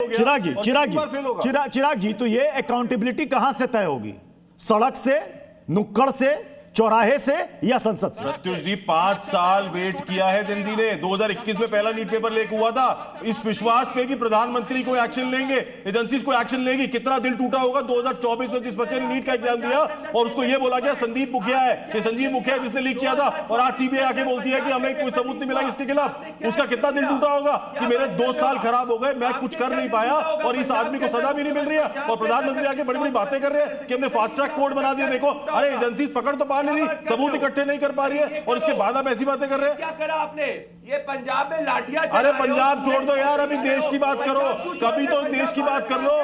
चिराग जी, तो ये अकाउंटेबिलिटी कहां से तय होगी? सड़क से, नुक्कड़ से, चौराहे से या संसद से? प्रत्युष जी 5 साल वेट किया है जनजी ने। 2021 में पहला नीट पेपर लीक हुआ था, इस विश्वास पे कि प्रधानमंत्री कोई एक्शन लेंगे, एजेंसीज को एक्शन लेगी। कितना दिल टूटा होगा 2024 में जिस बच्चे ने नीट का एग्जाम दिया और उसको यह बोला गया संदीप मुखिया है, ये संजीव मुखिया है जिसने लीक किया था, और आज सीबीआई आके बोलती है कि हमें कोई सबूत नहीं मिला इसके खिलाफ। उसका कितना दिल टूटा होगा कि मेरे 2 साल खराब हो गए, मैं कुछ कर नहीं पाया और इस आदमी को सजा भी नहीं मिल रही है। और प्रधानमंत्री आके बड़ी बड़ी बातें कर रहे हैं कि हमने फास्ट ट्रैक कोर्ट बना दिया। देखो, अरे एजेंसीज पकड़ तो पा नहीं रही, सबूत इकट्ठे नहीं कर पा रही है और इसके बाद आप ऐसी बातें कर रहे हैं। क्या करा आपने? ये पंजाब में लाठियां, अरे पंजाब छोड़ दो यार, अभी देश की बात करो। कभी तो देश की बात कर लो,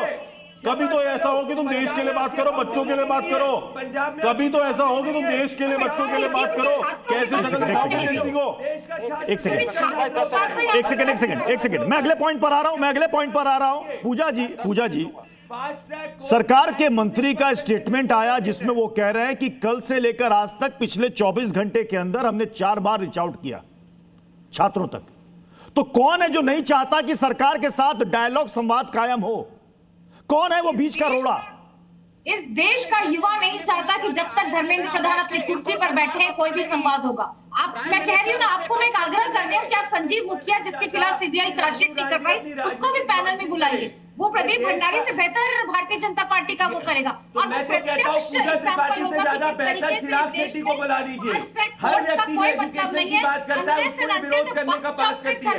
कभी तो ऐसा हो कि तुम देश के लिए बात करो, बच्चों के लिए बात करो। कभी तो ऐसा हो कि तुम देश के लिए, बच्चों के लिए बात करो। कैसे एक सेकंड, मैं अगले पॉइंट पर आ रहा हूं। पूजा जी, सरकार के मंत्री का स्टेटमेंट आया जिसमें वो कह रहे हैं कि कल से लेकर आज तक पिछले 24 घंटे के अंदर हमने 4 बार रीच आउट किया छात्रों तक। तो कौन है जो नहीं चाहता कि सरकार के साथ डायलॉग, संवाद कायम हो? कौन है वो बीच का रोड़ा? इस देश का युवा नहीं चाहता कि जब तक धर्मेंद्र प्रधान अपनी कुर्सी पर बैठे हैं कोई भी संवाद होगा। मैं कह रही हूँ ना, आपको मैं एक आग्रह कर रही हूँ कि आप संजीव मुखिया जिसके खिलाफ सीबीआई चार्जशीट नहीं कर पाई, उसको भी पैनल में बुलाइए। वो प्रदीप भंडारी से बेहतर भारतीय जनता पार्टी का वो करेगा और वो प्रत्यक्ष एग्जांपल होगा कि किस तरीके से देश को बुला लीजिए। हर व्यक्ति कोई मतलब नहीं है, कांग्रेस से विरोध करने का पास करती है।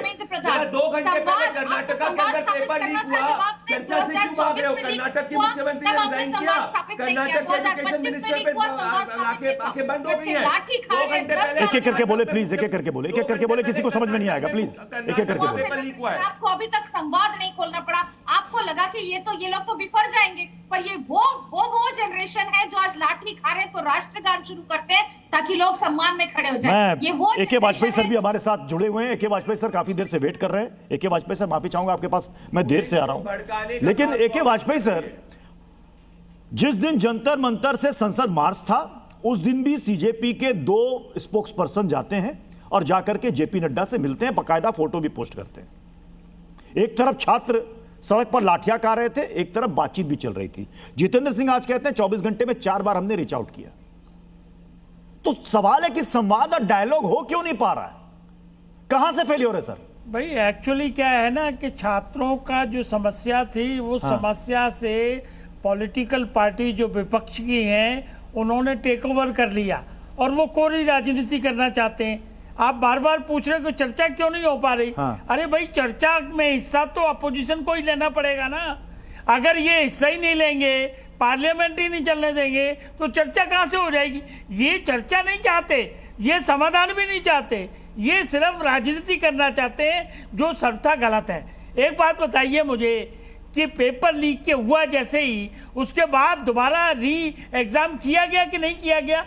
2 घंटे पहले कर्नाटक के अंदर पेपर लीक हुआ, चर्चा से क्यों भाग रहे हो? कर्नाटक के मुख्यमंत्री ने रिजाइन किया, कर्नाटक के एजुकेशन मिनिस्टर पे आंखें बंद हो गई है। 2 घंटे पहले एक एक करके बोले प्लीज, एक एक करके बोले, किसी को समझ में नहीं आएगा, प्लीज एक एक करके बोले। आपको अभी तक संवाद नहीं खोलना पड़ा, आपको लगा कि ये लोग तो बिफर जाएंगे, पर ये वो जनरेशन है जो आज लाठी खा रहे तो राष्ट्रगान शुरू करते हैं ताकि लोग सम्मान में खड़े हो जाएं। ये वो ए.के. वाजपेयी सर भी हमारे साथ जुड़े हुए हैं। ए.के. वाजपेयी सर काफी देर से वेट कर रहे हैं। ए.के. वाजपेयी सर, माफी चाहूंगा आपके पास, मैं देर से आ रहा हूं, लेकिन ए.के. वाजपेयी सर, जिस दिन जंतर मंतर से संसद मार्च था उस दिन भी सीजेपी के 2 स्पोक्स पर्सन जाते हैं और जाकर के जेपी नड्डा से मिलते हैं, बाकायदा फोटो भी पोस्ट करते हैं। एक तरफ छात्र सड़क पर लाठियां खा रहे थे, एक तरफ बातचीत भी चल रही थी। जितेंद्र सिंह आज कहते हैं 24 घंटे में 4 बार हमने रीच आउट किया। तो सवाल है कि संवाद और डायलॉग हो क्यों नहीं पा रहा है? कहां से फेलियर है सर? भाई एक्चुअली क्या है ना कि छात्रों का जो समस्या थी वो समस्या से पॉलिटिकल पार्टी जो विपक्ष की हैं उन्होंने टेक ओवर कर लिया और वो कोरी राजनीति करना चाहते हैं। आप बार बार पूछ रहे हो कि चर्चा क्यों नहीं हो पा रही? अरे भाई, चर्चा में हिस्सा तो अपोजिशन को ही लेना पड़ेगा ना। अगर ये हिस्सा ही नहीं लेंगे, पार्लियामेंट ही नहीं चलने देंगे, तो चर्चा कहां से हो जाएगी? ये चर्चा नहीं चाहते, ये समाधान भी नहीं चाहते, ये सिर्फ राजनीति करना चाहते हैं जो सर्वथा गलत है। एक बात बताइए मुझे कि पेपर लीक के हुआ जैसे ही उसके बाद दोबारा री एग्जाम किया गया कि नहीं किया गया?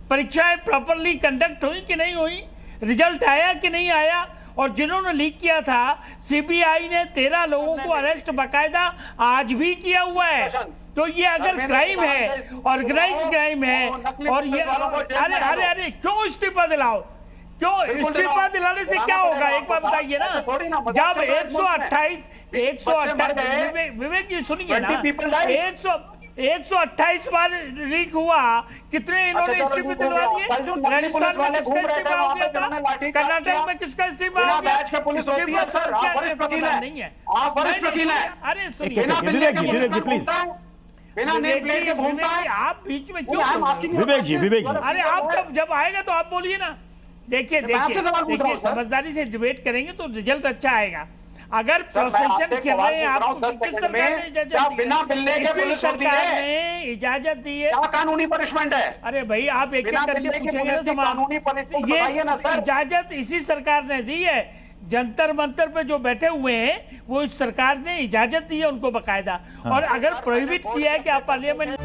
परीक्षाएं प्रॉपरली कंडक्ट हुई कि नहीं हुई? रिजल्ट आया कि नहीं आया? और जिन्होंने लीक किया था, सीबीआई ने 13 लोगों को अरेस्ट बाकायदा आज भी किया हुआ है। तो ये अगर क्राइम है, ऑर्गेनाइज्ड क्राइम है, और ये अरे क्यों इस्तीफा दिलाओ? क्यों इस्तीफा दिलाने से क्या होगा? एक बात बताइए ना, जब 128 विवेक जी सुनिए ना, 128 बार लीक हुआ, कितने इन्होंने इस्तीफे दिलवा दिए? राजस्थान में किसका इस्तीफा हो गया था? कर्नाटक में किसका इस्तीफा हो गया? नहीं है। अरे सुनिए, विवेक जी प्लीज, आप बीच में क्यों? विवेक जी, अरे आप जब आएगा तो आप बोलिए ना। देखिए, समझदारी से डिबेट करेंगे तो रिजल्ट अच्छा आएगा। अगर प्रोसेशन कर रहे हैं आप, किस सरकार ने इजाजत दी? बिना मिलने के पुलिस सरकार ने इजाजत दी है। क्या कानूनी पनिशमेंट है? अरे भाई, आप एक एक करके पूछेंगे ना सवाल। ये इजाजत इसी सरकार ने दी है। जंतर मंतर पे जो बैठे हुए हैं वो इस सरकार ने इजाजत दी है उनको बाकायदा। और अगर प्रोहिबिट किया है कि आप पार्लियामेंट